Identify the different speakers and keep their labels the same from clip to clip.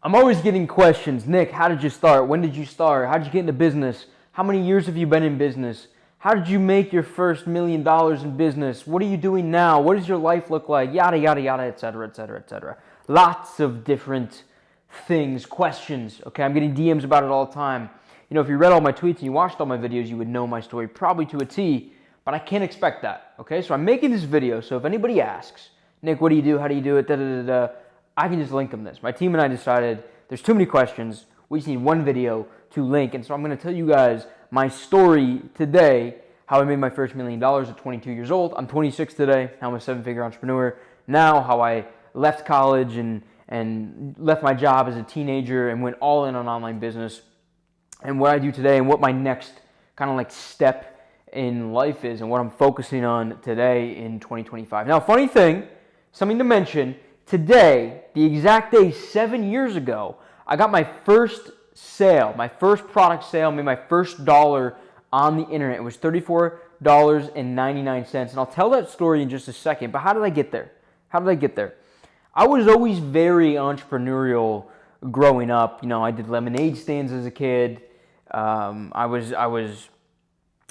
Speaker 1: I'm always getting questions. Nick, how did you start? When did you start? How did you get into business? How many years have you been in business? How did you make your first $1 million in business? What are you doing now? What does your life look like? Yada, yada, yada, etc., etc., etc. Lots of different things, questions. Okay, I'm getting DMs about it all the time. You know, if you read all my tweets and you watched all my videos, you would know my story probably to a T, but I can't expect that. Okay, so I'm making this video, so if anybody asks, Nick, what do you do? How do you do it? Da, da, da, da, I can just link them this. My team and I decided there's too many questions. We just need one video to link. And so I'm going to tell you guys my story today, how I made my first $1 million at 22 years old. I'm 26 today. Now I'm a seven-figure entrepreneur. Now how I left college and left my job as a teenager and went all in on online business. And what I do today and what my next kind of like step in life is and what I'm focusing on today in 2025. Now, funny thing, something to mention, today, the exact day 7 years ago, I got my first sale, my first product sale, made my first dollar on the internet. It was $34.99. And I'll tell that story in just a second, but how did I get there? How did I get there? I was always very entrepreneurial growing up. You know, I did lemonade stands as a kid. I was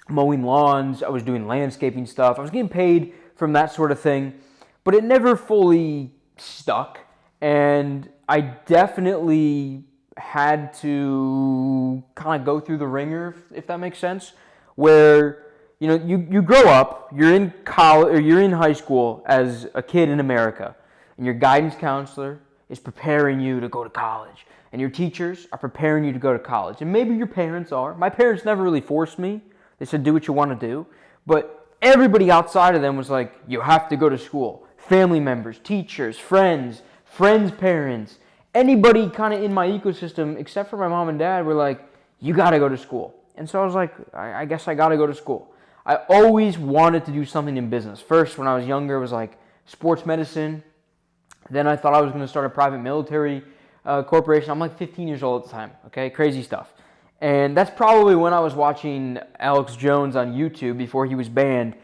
Speaker 1: mowing lawns. I was doing landscaping stuff. I was getting paid from that sort of thing, but it never fully stuck, and I definitely had to kind of go through the ringer, if that makes sense, where you know you grow up, you're in college or you're in high school as a kid in America, and your guidance counselor is preparing you to go to college, and your teachers are preparing you to go to college, and maybe your parents are. My parents never really forced me. They said do what you want to do, but everybody outside of them was like, you have to go to school. Family members, teachers, friends, parents, anybody kind of in my ecosystem except for my mom and dad were like, you got to go to school. And so I was like, I guess I got to go to school. I always wanted to do something in business. First, when I was younger, it was like sports medicine. Then I thought I was going to start a private military corporation. I'm like 15 years old at the time, okay? Crazy stuff. And that's probably when I was watching Alex Jones on YouTube before he was banned.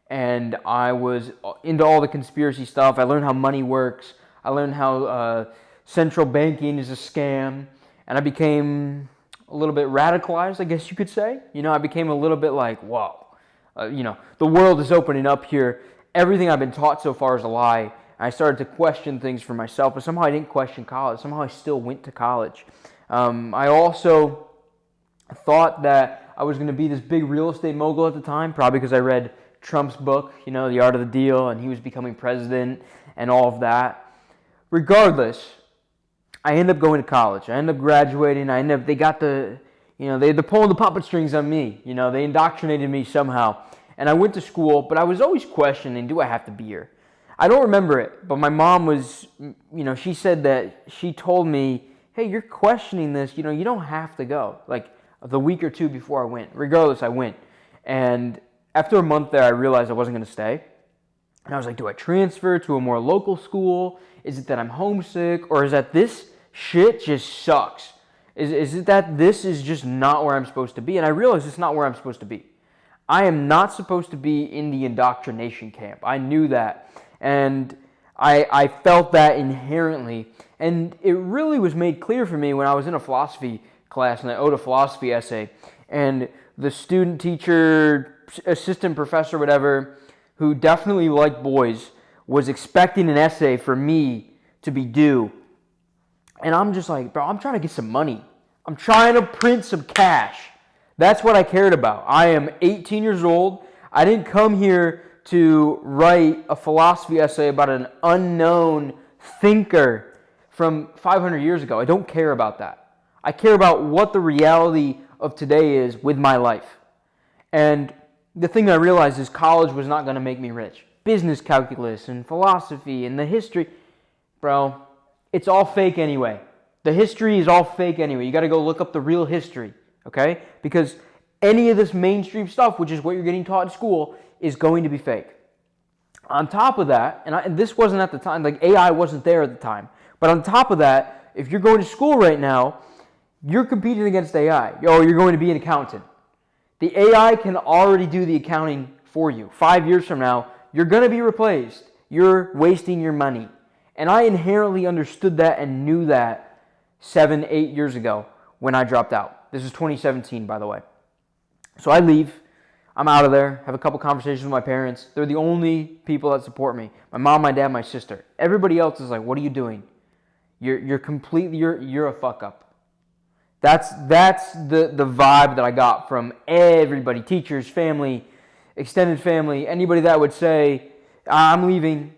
Speaker 1: And I was into all the conspiracy stuff. I learned how money works. I learned how central banking is a scam. And I became a little bit radicalized, I guess you could say. You know, I became a little bit like, whoa, you know, the world is opening up here. Everything I've been taught so far is a lie. I started to question things for myself, but somehow I didn't question college. Somehow I still went to college. I also thought that I was going to be this big real estate mogul at the time, probably because I read Trump's book, you know, The Art of the Deal, and he was becoming president and all of that. Regardless, I ended up going to college. I ended up graduating. They got they're pulling the puppet strings on me. You know, they indoctrinated me somehow. And I went to school, but I was always questioning, do I have to be here? I don't remember it, but my mom was, you know, she said that she told me, hey, you're questioning this, you know, you don't have to go. Like the week or two before I went. Regardless, I went. And after a month there, I realized I wasn't going to stay. And I was like, do I transfer to a more local school? Is it that I'm homesick? Or is that this shit just sucks? Is it that this is just not where I'm supposed to be? And I realized it's not where I'm supposed to be. I am not supposed to be in the indoctrination camp. I knew that. And I felt that inherently. And it really was made clear for me when I was in a philosophy class and I owed a philosophy essay. And the student, teacher, assistant professor, whatever, who definitely liked boys, was expecting an essay for me to be due. And I'm just like, bro, I'm trying to get some money. I'm trying to print some cash. That's what I cared about. I am 18 years old. I didn't come here to write a philosophy essay about an unknown thinker from 500 years ago. I don't care about that. I care about what the reality of today is with my life. And the thing I realized is college was not going to make me rich. Business calculus and philosophy and the history, bro, it's all fake anyway. The history is all fake anyway. You got to go look up the real history, okay? Because any of this mainstream stuff, which is what you're getting taught in school, is going to be fake. On top of that, and this wasn't at the time, like AI wasn't there at the time, but on top of that, if you're going to school right now, you're competing against AI. You're going to be an accountant. The AI can already do the accounting for you. 5 years from now, you're going to be replaced. You're wasting your money. And I inherently understood that and knew that 7, 8 years ago when I dropped out. This is 2017, by the way. So I leave. I'm out of there, have a couple conversations with my parents. They're the only people that support me. My mom, my dad, my sister. Everybody else is like, what are you doing? You're completely, you're a fuck up. That's the vibe that I got from everybody, teachers, family, extended family, anybody that would say, I'm leaving,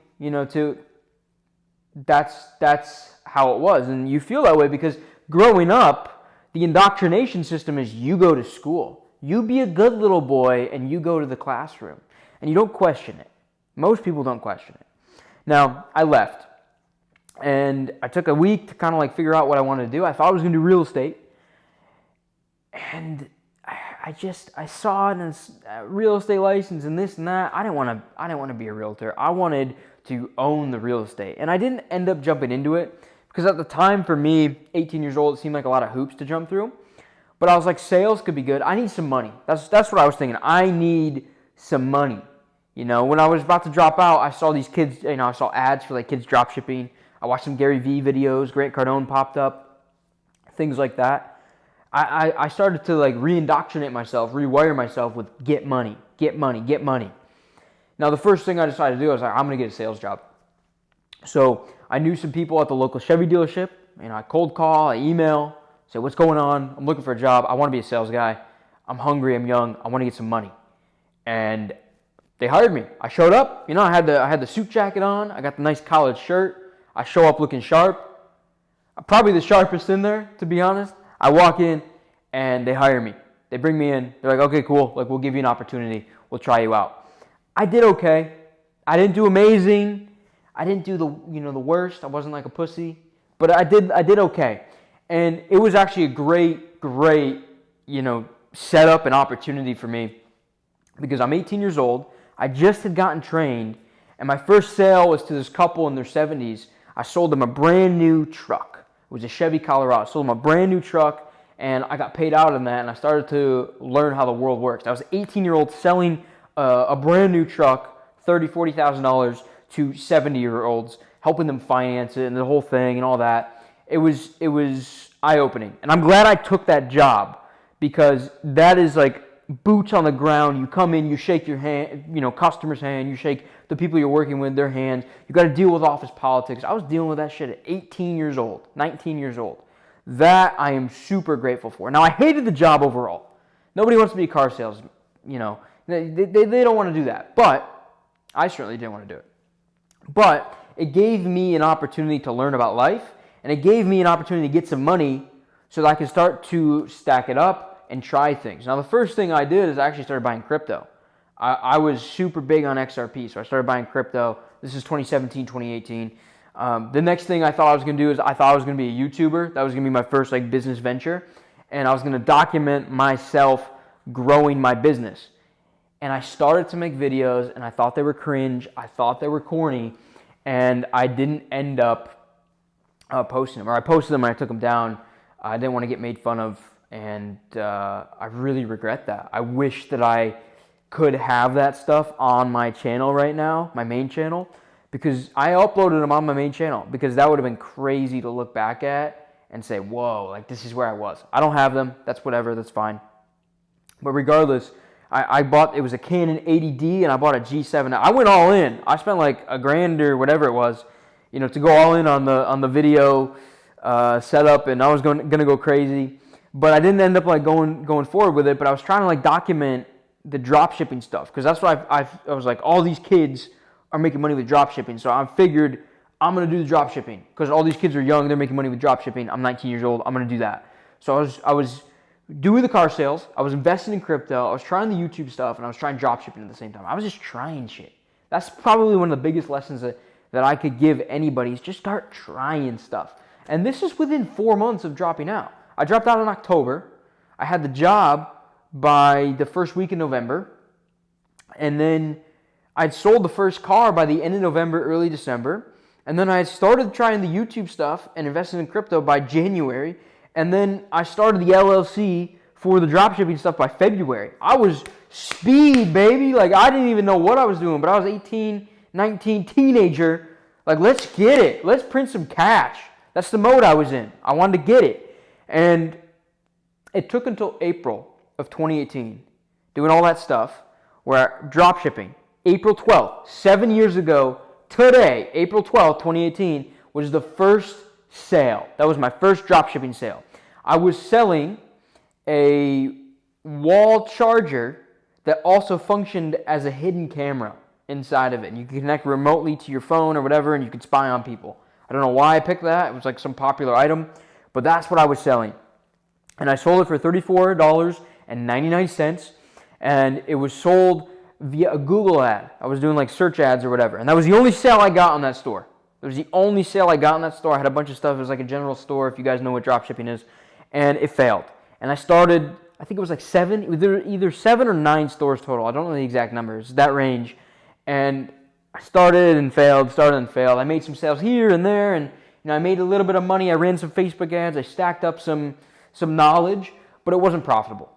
Speaker 1: that's how it was. And you feel that way because growing up, the indoctrination system is you go to school. You be a good little boy and you go to the classroom. And you don't question it. Most people don't question it. Now, I left. And I took a week to kind of like figure out what I wanted to do. I thought I was going to do real estate. And I saw a real estate license and this and that. I didn't want to be a realtor. I wanted to own the real estate. And I didn't end up jumping into it because at the time for me, 18 years old, it seemed like a lot of hoops to jump through. But I was like, sales could be good. I need some money. That's what I was thinking. I need some money. When I was about to drop out, I saw these kids, I saw ads for like kids drop shipping. I watched some Gary Vee videos. Grant Cardone popped up. Things like that. I started to like re-indoctrinate myself, rewire myself with get money, get money, get money. Now, the first thing I decided to do, I was like, I'm going to get a sales job. So I knew some people at the local Chevy dealership. I cold call, I email. Say, what's going on? I'm looking for a job. I want to be a sales guy. I'm hungry. I'm young. I want to get some money. And they hired me. I showed up. I had the suit jacket on. I got the nice collared shirt. I show up looking sharp. I'm probably the sharpest in there, to be honest. I walk in, and they hire me. They bring me in. They're like, okay, cool. Like, we'll give you an opportunity. We'll try you out. I did okay. I didn't do amazing. I didn't do the worst. I wasn't like a pussy. But I did okay. And it was actually a great, setup and opportunity for me because I'm 18 years old. I just had gotten trained, and my first sale was to this couple in their 70s. I sold them a brand new truck. It was a Chevy Colorado. I sold them a brand new truck, and I got paid out on that, and I started to learn how the world works. I was an 18-year-old selling a brand new truck, $30,000, $40,000 to 70-year-olds, helping them finance it and the whole thing and all that. It was eye-opening. And I'm glad I took that job because that is like boots on the ground. You come in, you shake your hand, customer's hand, you shake the people you're working with, their hands. You got to deal with office politics. I was dealing with that shit at 18 years old, 19 years old. That I am super grateful for. Now, I hated the job overall. Nobody wants to be a car salesman, They don't want to do that. But I certainly didn't want to do it. But it gave me an opportunity to learn about life. And it gave me an opportunity to get some money so that I could start to stack it up and try things. Now, the first thing I did is I actually started buying crypto. I was super big on XRP, so I started buying crypto. This is 2017, 2018. The next thing I thought I was going to do is I thought I was going to be a YouTuber. That was going to be my first business venture. And I was going to document myself growing my business. And I started to make videos, and I thought they were cringe. I thought they were corny. And I didn't end up posting them, or I posted them and I took them down. I didn't want to get made fun of, and I really regret that. I wish that I could have that stuff on my channel right now, my main channel, because I uploaded them on my main channel, because that would have been crazy to look back at and say, whoa, like this is where I was. I don't have them. That's whatever. That's fine. But regardless, I bought, it was a Canon 80D, and I bought a G7. I went all in. I spent like $1,000 or whatever it was, to go all in on the video setup, and I was going to go crazy. But I didn't end up like going forward with it. But I was trying to like document the drop shipping stuff, because that's what I was like, all these kids are making money with drop shipping, so I figured I'm going to do the drop shipping because all these kids are young, they're making money with drop shipping. I'm 19 years old, I'm going to do that. So I was doing the car sales, I was investing in crypto, I was trying the YouTube stuff, and I was trying drop shipping at the same time. I was just trying shit. That's probably one of the biggest lessons that I could give anybody, is just start trying stuff. And this is within 4 months of dropping out. I dropped out in October. I had the job by the first week in November. And then I'd sold the first car by the end of November, early December. And then I started trying the YouTube stuff and investing in crypto by January. And then I started the LLC for the dropshipping stuff by February. I was speed, baby. Like, I didn't even know what I was doing, but I was 18, 19, teenager. Like, let's get it. Let's print some cash. That's the mode I was in. I wanted to get it. And it took until April of 2018, doing all that stuff, where drop shipping, April 12th, 7 years ago, today, April 12th, 2018, was the first sale. That was my first drop shipping sale. I was selling a wall charger that also functioned as a hidden camera inside of it. And you can connect remotely to your phone or whatever, and you can spy on people. I don't know why I picked that. It was like some popular item, but that's what I was selling. And I sold it for $34.99, and it was sold via a Google ad. I was doing like search ads or whatever, and that was the only sale I got on that store. It was the only sale I got on that store. I had a bunch of stuff. It was like a general store, if you guys know what dropshipping is, and it failed. And I started, I think it was like either 7 or 9 stores total. I don't know the exact numbers, that range. And I started and failed. I made some sales here and there, and I made a little bit of money. I ran some Facebook ads. I stacked up some knowledge, but it wasn't profitable.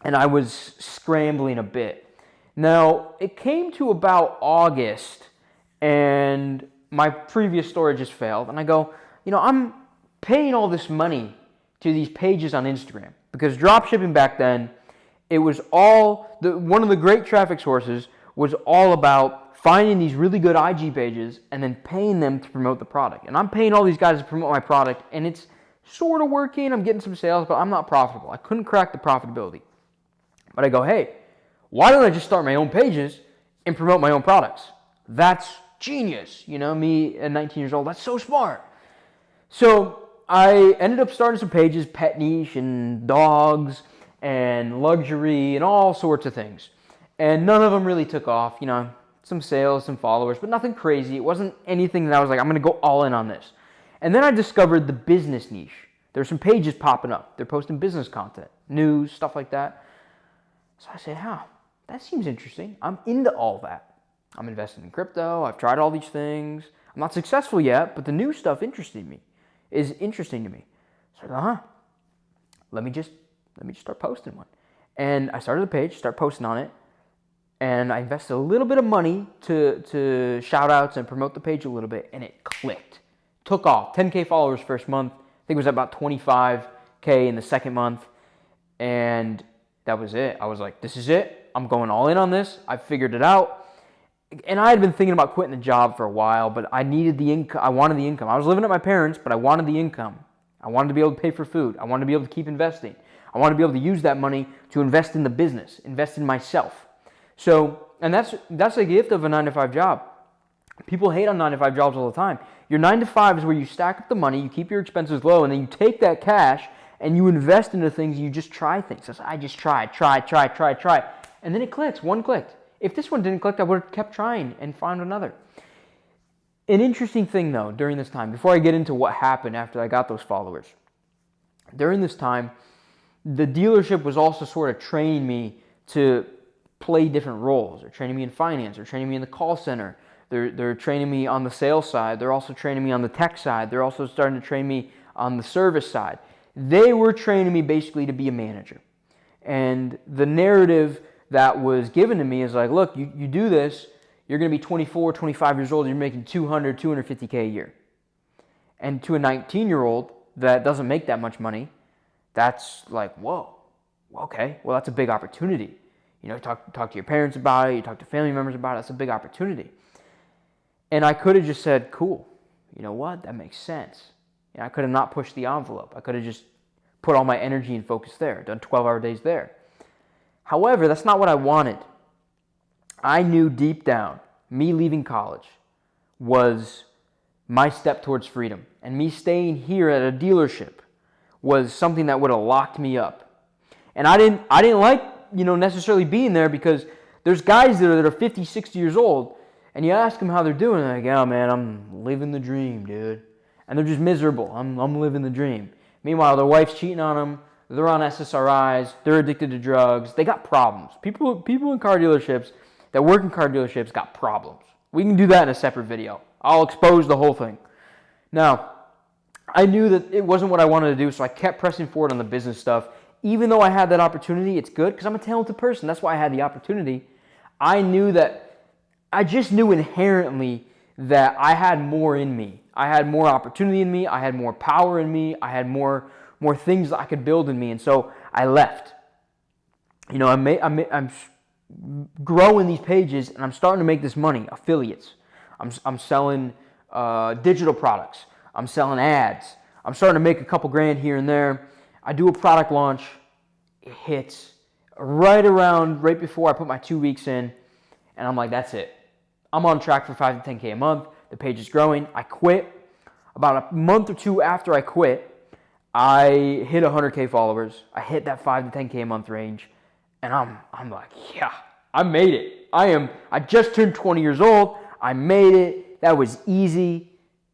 Speaker 1: And I was scrambling a bit. Now, it came to about August, and my previous store just failed. And I go, I'm paying all this money to these pages on Instagram. Because dropshipping back then, it was one of the great traffic sources was all about finding these really good IG pages and then paying them to promote the product. And I'm paying all these guys to promote my product, and it's sort of working. I'm getting some sales, but I'm not profitable. I couldn't crack the profitability. But I go, hey, why don't I just start my own pages and promote my own products? That's genius. Me at 19 years old, that's so smart. So I ended up starting some pages, pet niche and dogs and luxury and all sorts of things. And none of them really took off, some sales, some followers, but nothing crazy. It wasn't anything that I was like, I'm going to go all in on this. And then I discovered the business niche. There's some pages popping up. They're posting business content, news, stuff like that. So I said, that seems interesting. I'm into all that. I'm investing in crypto. I've tried all these things. I'm not successful yet, but the new stuff is interesting to me. So I thought, let me just start posting one. And I started the page, start posting on it. And I invested a little bit of money to shout outs and promote the page a little bit, and it clicked. Took off. 10K followers first month. I think it was about 25K in the second month. And that was it. I was like, this is it. I'm going all in on this. I figured it out. And I had been thinking about quitting the job for a while, but I needed the income. I wanted the income. I was living at my parents', but I wanted the income. I wanted to be able to pay for food. I wanted to be able to keep investing. I wanted to be able to use that money to invest in the business, invest in myself. So, and that's the gift of a 9-to-5 job. People hate on 9-to-5 jobs all the time. Your 9-to-5 is where you stack up the money, you keep your expenses low, and then you take that cash and you invest into things and you just try things. So I just try. And then it clicks, one clicked. If this one didn't click, I would have kept trying and found another. An interesting thing though, during this time, before I get into what happened after I got those followers, during this time, the dealership was also sort of training me to play different roles. They're training me in finance. They're training me in the call center. They're training me on the sales side. They're also training me on the tech side. They're also starting to train me on the service side. They were training me basically to be a manager. And the narrative that was given to me is like, look, you do this, you're going to be 24, 25 years old, you're making 200, 250K a year. And to a 19-year-old that doesn't make that much money, that's like, whoa, okay, well, that's a big opportunity. Talk to your parents about it, you talk to family members about it, that's a big opportunity. And I could have just said, cool, you know what, that makes sense. I could have not pushed the envelope. I could have just put all my energy and focus there, done 12-hour days there. However, that's not what I wanted. I knew deep down, me leaving college was my step towards freedom. And me staying here at a dealership was something that would have locked me up. And I didn't like, necessarily being there, because there's guys there that are 50, 60 years old, and you ask them how they're doing, and they're like, oh man, I'm living the dream, dude. And they're just miserable. I'm living the dream. Meanwhile, their wife's cheating on them, they're on SSRIs, they're addicted to drugs, they got problems. People in car dealerships that work in car dealerships got problems. We can do that in a separate video. I'll expose the whole thing. Now, I knew that it wasn't what I wanted to do, so I kept pressing forward on the business stuff. Even though I had that opportunity, it's good because I'm a talented person. That's why I had the opportunity. I just knew inherently that I had more in me. I had more opportunity in me. I had more power in me. I had more things that I could build in me. And so I left. You know, I'm growing these pages, and I'm starting to make this money. Affiliates. I'm selling digital products. I'm selling ads. I'm starting to make a couple grand here and there. I do a product launch. It hits right before I put my 2 weeks in, and I'm like, that's it. I'm on track for 5 to 10K a month. The page is growing. I quit. About a month or two after I quit, I hit 100K followers. I hit that 5 to 10K a month range, and I'm like, yeah, I made it. I just turned 20 years old. I made it. That was easy.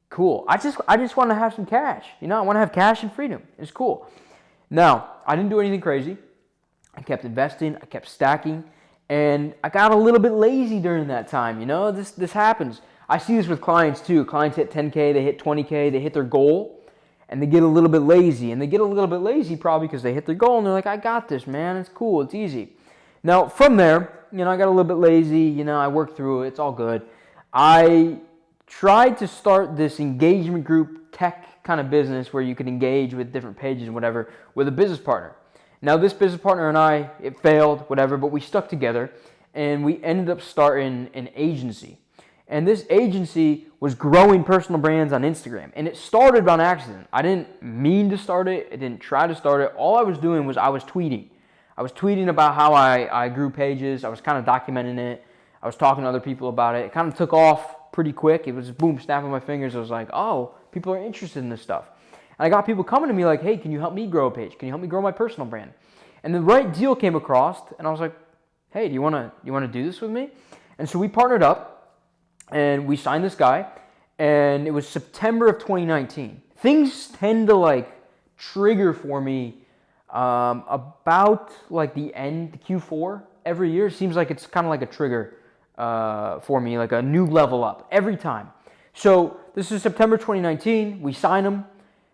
Speaker 1: Cool. I just want to have some cash. You know, I want to have cash and freedom. It's cool. Now, I didn't do anything crazy. I kept investing. I kept stacking. And I got a little bit lazy during that time. You know, this happens. I see this with clients too. Clients hit 10K, they hit 20K, they hit their goal, and they get a little bit lazy. And they get a little bit lazy probably because they hit their goal and they're like, I got this, man. It's cool. It's easy. Now, from there, you know, I got a little bit lazy. You know, I worked through it. It's all good. I tried to start this engagement group tech kind of business where you could engage with different pages and whatever with a business partner. Now, this business partner and I, it failed, whatever, but we stuck together, and we ended up starting an agency. And this agency was growing personal brands on Instagram. And it started on accident. I didn't mean to start it. I didn't try to start it. All I was doing was I was tweeting. I was tweeting about how I grew pages. I was kind of documenting it. I was talking to other people about it. It kind of took off pretty quick. It was boom, snapping my fingers. I was like, oh, people are interested in this stuff. And I got people coming to me like, hey, can you help me grow a page? Can you help me grow my personal brand? And the right deal came across, and I was like, hey, do you want to do this with me? And so we partnered up, and we signed this guy, and it was September of 2019. Things tend to like trigger for me about like the end, Q4 every year. It seems like it's kind of like a trigger for me, like a new level up every time. So this is September 2019. We sign him.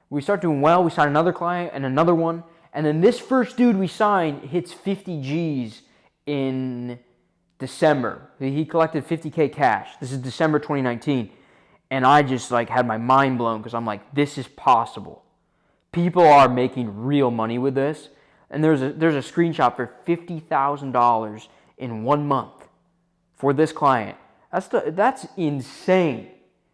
Speaker 1: We start doing well. We sign another client and another one. And then this first dude we signed hits 50 G's in December. He collected 50K cash. This is December 2019. And I just like had my mind blown because I'm like, this is possible. People are making real money with this. And there's a screenshot for $50,000 in 1 month for this client. That's insane.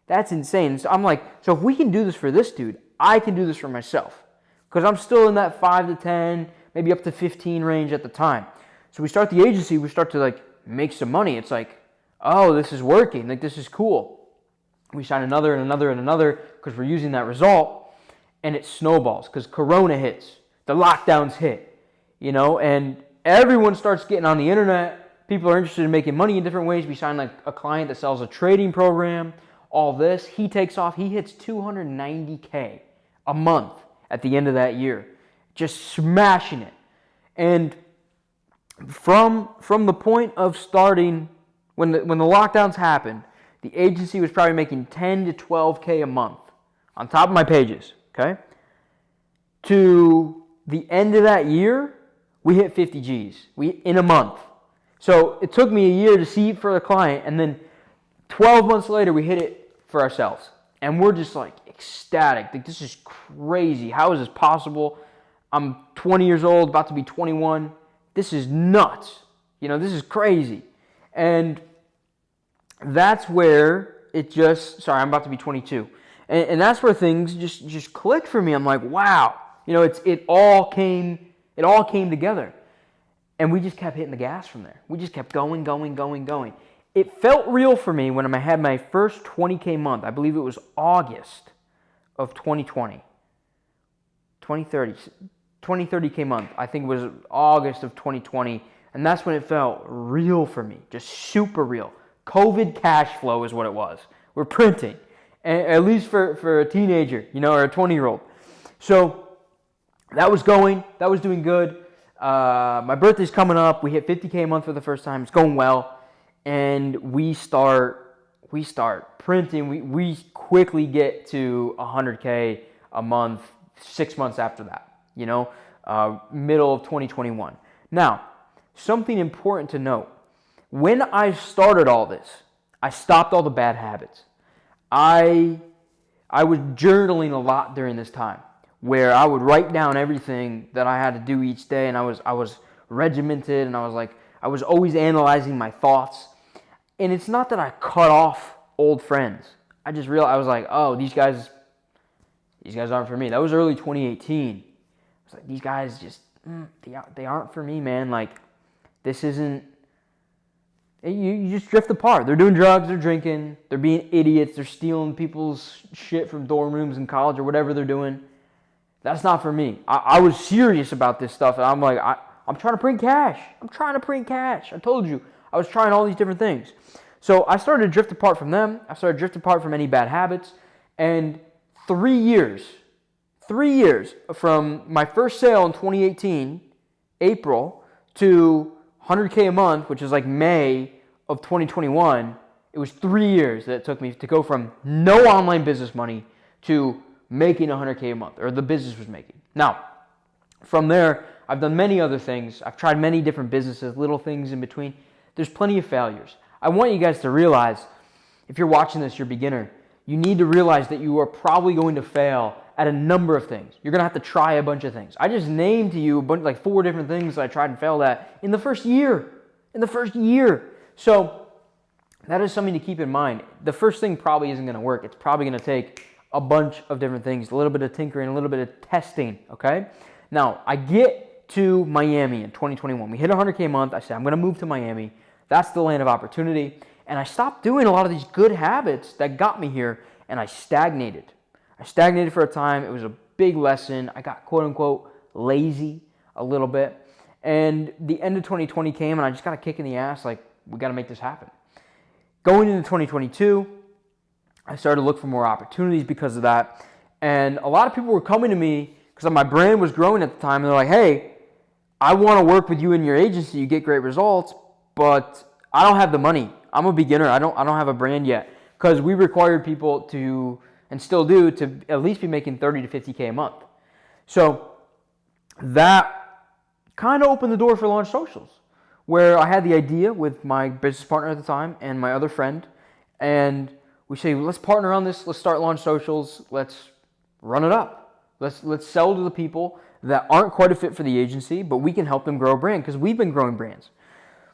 Speaker 1: That's insane. So I'm like, so if we can do this for this dude, I can do this for myself. Because I'm still in that 5 to 10, maybe up to 15 range at the time. So we start the agency, we start to like make some money. It's like, oh, this is working. Like, this is cool. We sign another and another and another because we're using that result, and it snowballs because Corona hits, the lockdowns hit, you know, and everyone starts getting on the internet. People are interested in making money in different ways. We sign like a client that sells a trading program, all this. He takes off. He hits 290K a month at the end of that year, just smashing it. And from the point of starting, when the lockdowns happened, the agency was probably making 10 to 12K a month on top of my pages, okay? To the end of that year, we hit 50 G's in a month. So it took me a year to see it for a client, and then 12 months later, we hit it for ourselves. And we're just like ecstatic. Like, this is crazy. How is this possible? I'm 20 years old, about to be 21. This is nuts. You know, this is crazy. And that's where it just, sorry, I'm about to be 22. And that's where things just clicked for me. I'm like, wow. You know, it all came together. And we just kept hitting the gas from there. We just kept going. It felt real for me when I had my first 20K month. I believe it was August of 2020. 20-30K month. I think it was August of 2020. And that's when it felt real for me. Just super real. COVID cash flow is what it was. We're printing. At least for a teenager, you know, or a 20-year-old. So that was going. That was doing good. My birthday's coming up. We hit 50K a month for the first time. It's going well. And we start printing. We quickly get to 100K a month 6 months after that, you know, middle of 2021. Now, something important to note. When I started all this, I stopped all the bad habits. I I was journaling a lot during this time, where I would write down everything that I had to do each day, and I was regimented, and I was always analyzing my thoughts. And it's not that I cut off old friends. I just realized, I was like, oh, these guys aren't for me. That was early 2018. I was like, these guys just, they aren't for me, man. Like, this isn't, you just drift apart. They're doing drugs, they're drinking, they're being idiots, they're stealing people's shit from dorm rooms in college or whatever they're doing. That's not for me. I was serious about this stuff, and I'm like, I'm trying to print cash. I told you, I was trying all these different things. So I started to drift apart from them. I started to drift apart from any bad habits. And 3 years from my first sale in 2018, April, to 100K a month, which is like May of 2021, it was 3 years that it took me to go from no online business money to making 100K a month, or the business was making. Now, from there, I've done many other things. I've tried many different businesses, little things in between. There's plenty of failures. I want you guys to realize, if you're watching this, you're a beginner, you need to realize that you are probably going to fail at a number of things. You're going to have to try a bunch of things. I just named to you like 4 different things that I tried and failed at in the first year. So that is something to keep in mind. The first thing probably isn't going to work. It's probably going to take a bunch of different things, a little bit of tinkering, a little bit of testing, okay? Now, I get to Miami in 2021. We hit 100K a month. I said, I'm going to move to Miami. That's the land of opportunity. And I stopped doing a lot of these good habits that got me here, and I stagnated. I stagnated for a time. It was a big lesson. I got, quote unquote, lazy a little bit. And the end of 2020 came, and I just got a kick in the ass, like, we got to make this happen. Going into 2022, I started to look for more opportunities because of that. And a lot of people were coming to me because my brand was growing at the time, and they're like, hey, I want to work with you in your agency. You get great results, but I don't have the money. I'm a beginner. I don't have a brand yet, because we required people to, and still do, to at least be making 30 to 50K a month. So that kind of opened the door for Launch Socials, where I had the idea with my business partner at the time and my other friend, and we say, let's partner on this. Let's start Launch Socials. Let's run it up. Let's sell to the people that aren't quite a fit for the agency, but we can help them grow a brand, because we've been growing brands.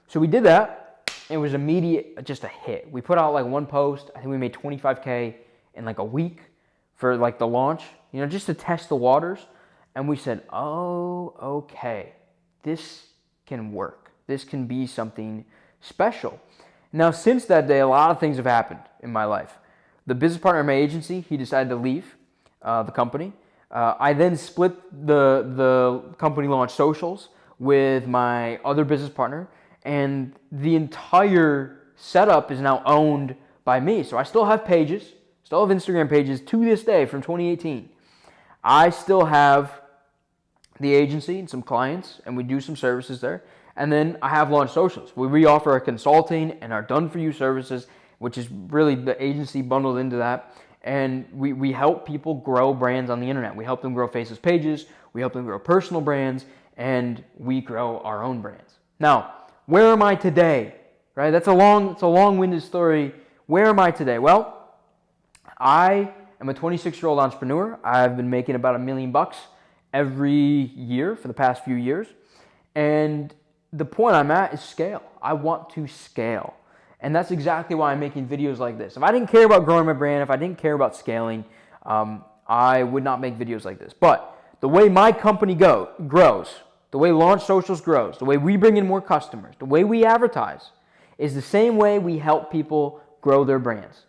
Speaker 1: So we did that. It was immediate, just a hit. We put out like one post. I think we made 25K in like a week for like the launch, just to test the waters. And we said, oh, okay, this can work. This can be something special. Now, since that day, a lot of things have happened in my life. The business partner of my agency, he decided to leave the company. I then split the company Launch Socials with my other business partner, and the entire setup is now owned by me. So I still have pages, still have Instagram pages to this day from 2018. I still have the agency and some clients, and we do some services there. And then I have Launch Socials. We offer our consulting and our done-for-you services, which is really the agency bundled into that. And we help people grow brands on the internet. We help them grow faceless pages. We help them grow personal brands, and we grow our own brands. Now, where am I today? Right? It's a long-winded story. Where am I today? Well, I am a 26-year-old entrepreneur. I've been making about $1 million every year for the past few years. And the point I'm at is scale. I want to scale. And that's exactly why I'm making videos like this. If I didn't care about growing my brand, if I didn't care about scaling, I would not make videos like this. But the way my company grows, the way Launch Socials grows, the way we bring in more customers, the way we advertise, is the same way we help people grow their brands.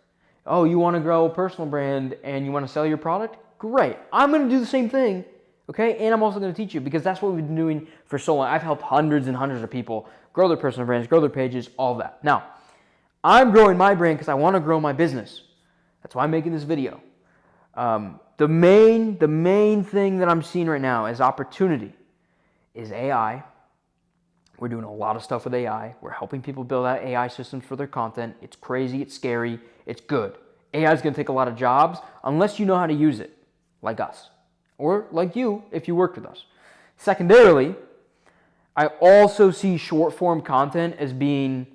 Speaker 1: Oh, you want to grow a personal brand and you want to sell your product? Great. I'm going to do the same thing, okay? And I'm also going to teach you, because that's what we've been doing for so long. I've helped hundreds and hundreds of people grow their personal brands, grow their pages, all that. Now, I'm growing my brand because I want to grow my business. That's why I'm making this video. The main thing that I'm seeing right now as opportunity is AI. We're doing a lot of stuff with AI. We're helping people build out AI systems for their content. It's crazy, it's scary, it's good. AI is going to take a lot of jobs unless you know how to use it, like us, or like you if you worked with us. Secondarily, I also see short form content as being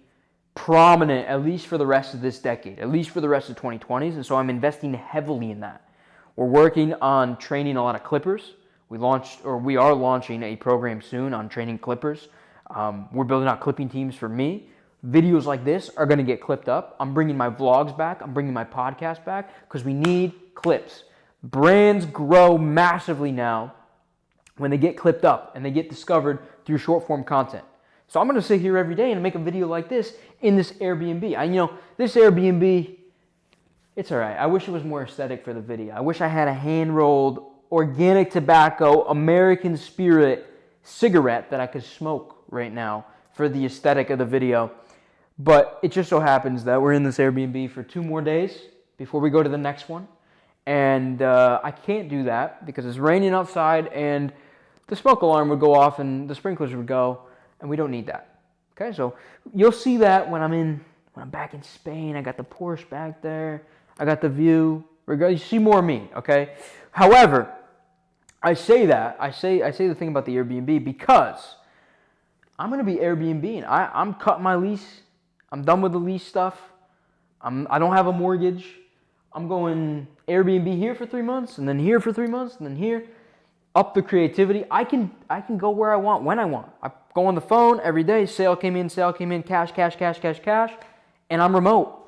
Speaker 1: prominent, at least for the rest of this decade, at least for the rest of 2020s. And so I'm investing heavily in that. We're working on training a lot of clippers. We are launching a program soon on training clippers. We're building out clipping teams for me. Videos like this are going to get clipped up. I'm bringing my vlogs back. I'm bringing my podcast back because we need clips. Brands grow massively now when they get clipped up and they get discovered through short form content. So I'm going to sit here every day and make a video like this in this Airbnb. This Airbnb, it's all right. I wish it was more aesthetic for the video. I wish I had a hand-rolled, organic tobacco, American spirit cigarette that I could smoke right now for the aesthetic of the video. But it just so happens that we're in this Airbnb for 2 more days before we go to the next one. And I can't do that because it's raining outside and the smoke alarm would go off and the sprinklers would go, and we don't need that. Okay, so you'll see that when I'm back in Spain. I got the Porsche back there. I got the view. You see more of me, okay? However, I say the thing about the Airbnb because I'm going to be Airbnb. I'm cutting my lease. I'm done with the lease stuff. I don't have a mortgage. I'm going Airbnb here for 3 months, and then here for 3 months, and then here. Up the creativity. I can go where I want, when I want. I go on the phone every day. Sale came in, cash, and I'm remote.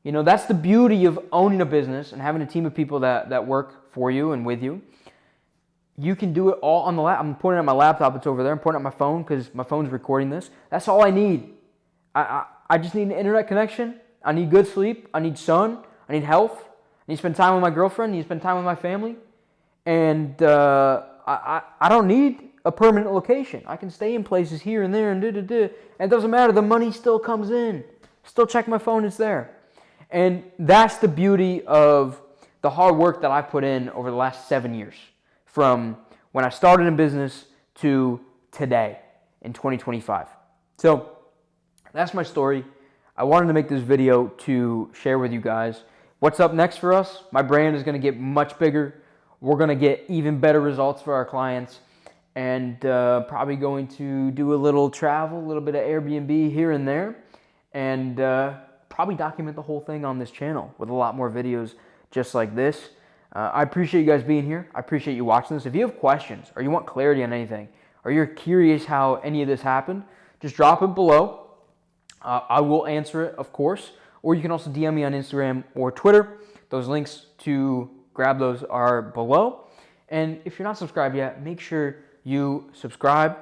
Speaker 1: That's the beauty of owning a business and having a team of people that work for you and with you. You can do it all on the laptop. I'm pointing at my laptop. It's over there. I'm pointing at my phone because my phone's recording this. That's all I need. I just need an internet connection. I need good sleep. I need sun. I need health. I need to spend time with my girlfriend. I need to spend time with my family. And I don't need a permanent location. I can stay in places here and there and And it doesn't matter. The money still comes in. Still check my phone. It's there. And that's the beauty of the hard work that I put in over the last 7 years. From when I started in business to today in 2025. So that's my story. I wanted to make this video to share with you guys what's up next for us. My brand is going to get much bigger. We're going to get even better results for our clients, and probably going to do a little travel, a little bit of Airbnb here and there, and probably document the whole thing on this channel with a lot more videos just like this. I appreciate you guys being here. I appreciate you watching this. If you have questions or you want clarity on anything, or you're curious how any of this happened, just drop it below. I will answer it, of course. Or you can also DM me on Instagram or Twitter. Those links to grab those are below. And if you're not subscribed yet, make sure you subscribe.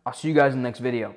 Speaker 1: I'll see you guys in the next video.